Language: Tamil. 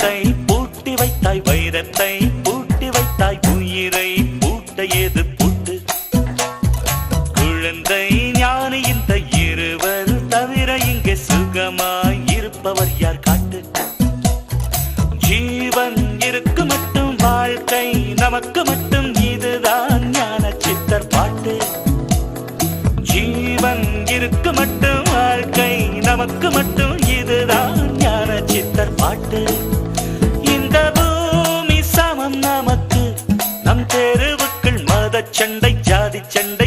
வைரத்தை பூட்டி வைத்தாய், வைரத்தை பூட்டி வைத்தாய், உயிரை பூட்ட ஏது பூட்டு? குழந்தை ஞானி இந்த இருவர் தவிர இங்கே சுகமாய் இருப்பவர் யார் காட்டு? ஜீவன் இருக்கு மட்டும் வாழ்க்கை நமக்கு மட்டும், இதுதான் ஞான சித்தர் பாட்டு. ஜீவன் இருக்கு மட்டும் வாழ்க்கை நமக்கு மட்டும், இதுதான் ஞான சித்தர் பாட்டு. இந்த பூமி சமம் நமக்கு, நம் தெருவுக்குள் மத சண்டை ஜாதி சண்டை